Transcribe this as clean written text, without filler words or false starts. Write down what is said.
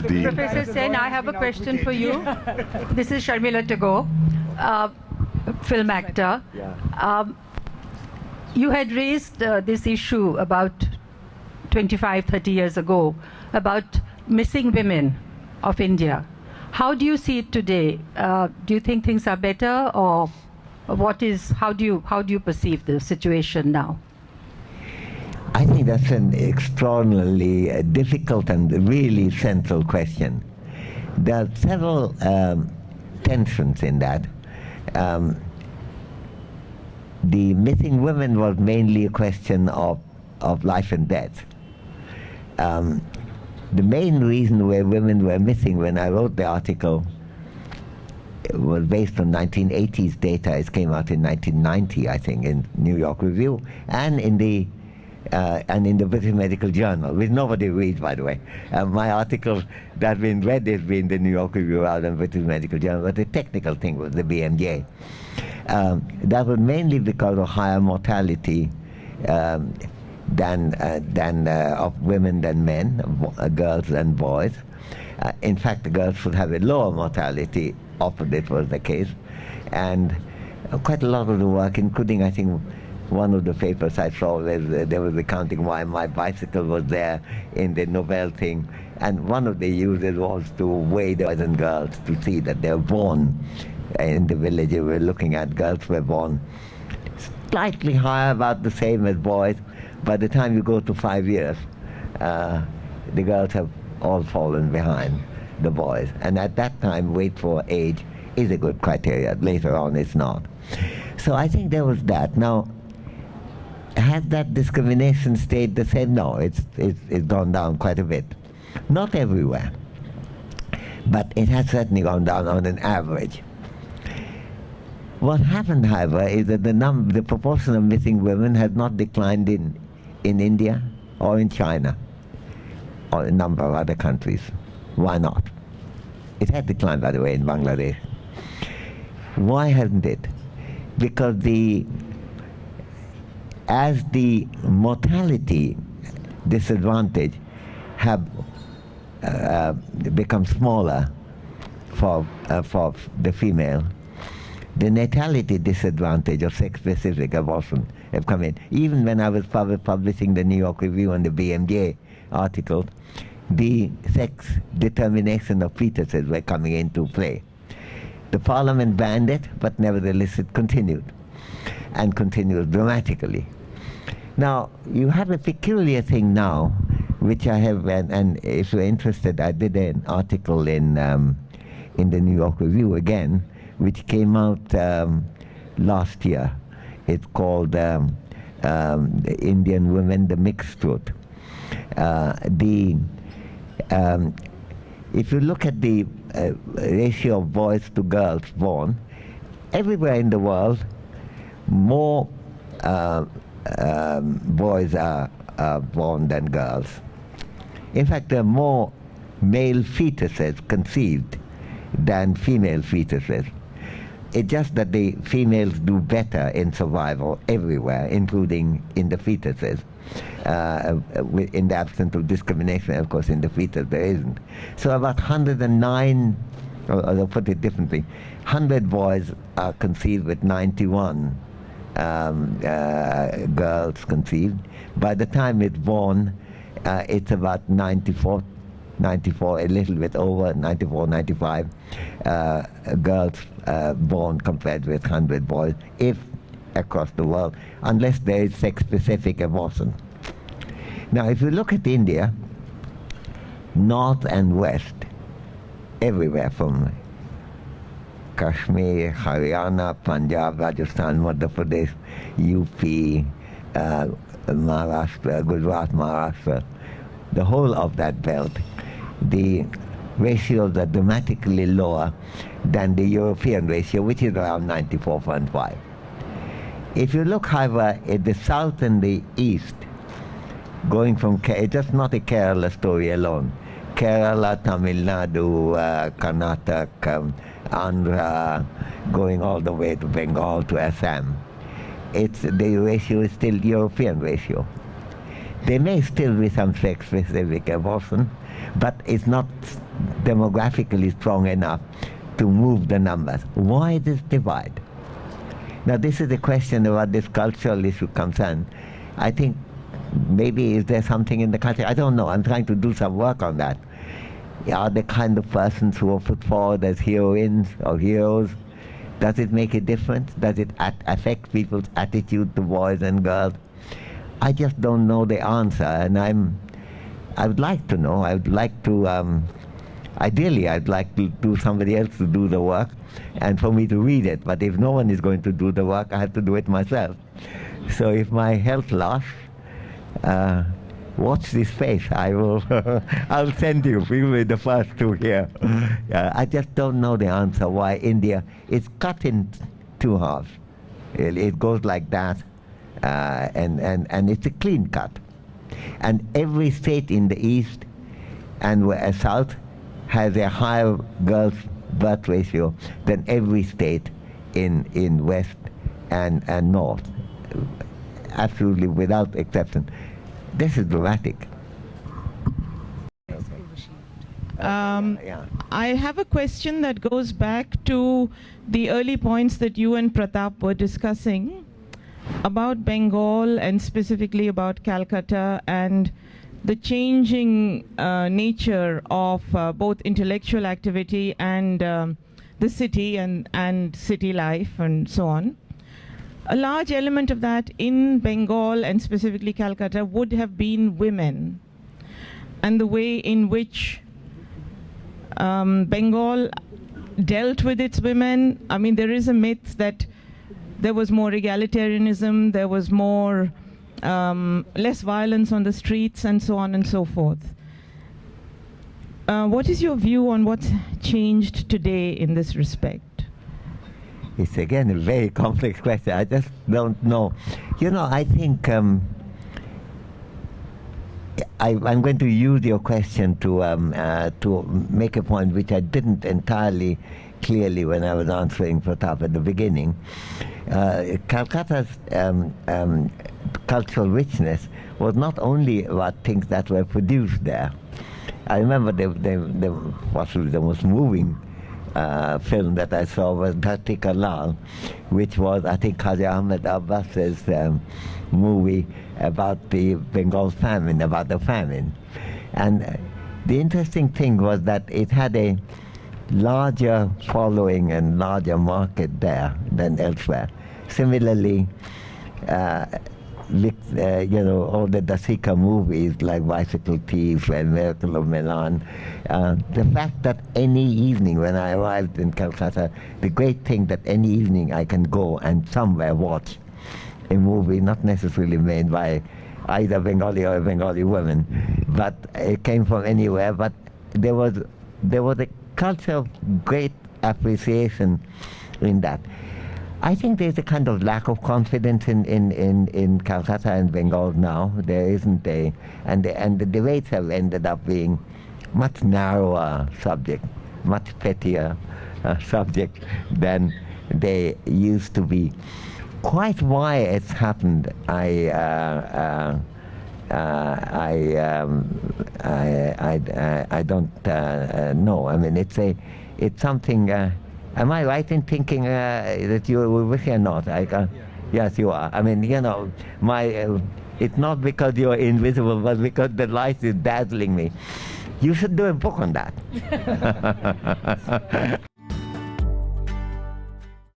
the... Professor Sen, I have a question for you. This is Sharmila Tagore, film actor. You had raised this issue about 25, 30 years ago about missing women of India. How do you see it today? Do you think things are better, or how do you perceive the situation now? I think that's an extraordinarily difficult and really central question. There are several tensions in that. The missing women was mainly a question of life and death. The main reason where women were missing when I wrote the article was based on 1980s data. It came out in 1990, I think, in New York Review and in the British Medical Journal, which nobody reads, by the way. My article that been read has been the New York Review rather than British Medical Journal, but the technical thing was the BMJ. That was mainly because of higher mortality of women than men, girls and boys. In fact, the girls should have a lower mortality. Opposite was the case. And quite a lot of the work, including, I think, one of the papers I saw, there was accounting why my bicycle was there in the Nobel thing. And one of the uses was to weigh the boys and girls to see that they were born in the village we were looking at. Girls were born slightly higher, about the same as boys. By the time you go to 5 years, the girls have all fallen behind the boys. And at that time, weight for age is a good criteria. Later on, it's not. So I think there was that. Now, has that discrimination stayed the same? No, it's gone down quite a bit. Not everywhere, but it has certainly gone down on an average. What happened, however, is that the proportion of missing women has not declined in India or in China or a number of other countries. Why not? It had declined, by the way, in Bangladesh. Why hasn't it? Because as the mortality disadvantage have become smaller for the female, the natality disadvantage of sex-specific abortion have come in. Even when I was publishing the New York Review and the BMJ article, the sex determination of fetuses were coming into play. The parliament banned it, but nevertheless it continued, and continues dramatically. Now, you have a peculiar thing now, which I have, and if you're interested, I did an article in the New York Review again, which came out last year. It's called the Indian Women, the Mixed Truth. If you look at the ratio of boys to girls born, everywhere in the world, more boys are born than girls. In fact, there are more male fetuses conceived than female fetuses. It's just that the females do better in survival everywhere, including in the fetuses. In the absence of discrimination, of course, in the fetus there isn't. So about 109, or I'll put it differently, 100 boys are conceived with 91 girls conceived. By the time it's born, it's about 94, a little bit over, 94, 95 girls born compared with 100 boys, if across the world, unless there is sex-specific abortion. Now, if you look at India, north and west, everywhere from Kashmir, Haryana, Punjab, Rajasthan, Madhya Pradesh, UP, Maharashtra, Gujarat, Maharashtra, the whole of that belt, the ratios are dramatically lower than the European ratio, which is around 94.5. If you look, however, at the south and the east, going from, it's just not a Kerala story alone. Kerala, Tamil Nadu, Karnataka, Andhra, going all the way to Bengal to Assam. The ratio is still European ratio. There may still be some sex-specific abortion, but it's not demographically strong enough to move the numbers. Why this divide? Now, this is a question about this cultural issue concern. I think maybe is there something in the culture? I don't know. I'm trying to do some work on that. Are the kind of persons who are put forward as heroines or heroes? Does it make a difference? Does it affect people's attitude to boys and girls? I just don't know the answer, and I would like to know. I would like to, ideally, I'd like to do somebody else to do the work, and for me to read it. But if no one is going to do the work, I have to do it myself. So if my health lasts, watch this space. I will. I'll send you. We will be the first to hear. I just don't know the answer why India is cut in two halves. It goes like that, and it's a clean cut. And every state in the east and south has a higher girls' birth ratio than every state in west and north. Absolutely, without exception. This is dramatic. I have a question that goes back to the early points that you and Pratap were discussing about Bengal and specifically about Calcutta and the changing nature of both intellectual activity and the city and city life and so on. A large element of that in Bengal and specifically Calcutta would have been women and the way in which Bengal dealt with its women. I mean, there is a myth that there was more egalitarianism, there was more less violence on the streets and so on and so forth. What is your view on what's changed today in this respect? It's again a very complex question. I just don't know. You know, I think I'm going to use your question to make a point which I didn't entirely clearly when I was answering Pratap at the beginning. Calcutta's cultural richness was not only about things that were produced there. I remember possibly the most moving film that I saw was Dhati Ka Lal, which was, I think, Khaja Ahmed Abbas's movie about the Bengal famine, about the famine. And the interesting thing was that it had a larger following and larger market there than elsewhere. Similarly, you know, all the Dasika movies like Bicycle Thieves and Miracle of Milan, the fact that any evening when I arrived in Calcutta, the great thing that any evening I can go and somewhere watch a movie not necessarily made by either Bengali or a Bengali woman, but it came from anywhere, but there was a culture of great appreciation in that. I think there's a kind of lack of confidence in Calcutta and Bengal now. There isn't and the debates have ended up being much narrower subject, much pettier subject than they used to be. Quite why it's happened, I don't know. I mean, it's something. Am I right in thinking that you were with me or not? Yes, you are. I mean, you know, it's not because you're invisible, but because the light is dazzling me. You should do a book on that.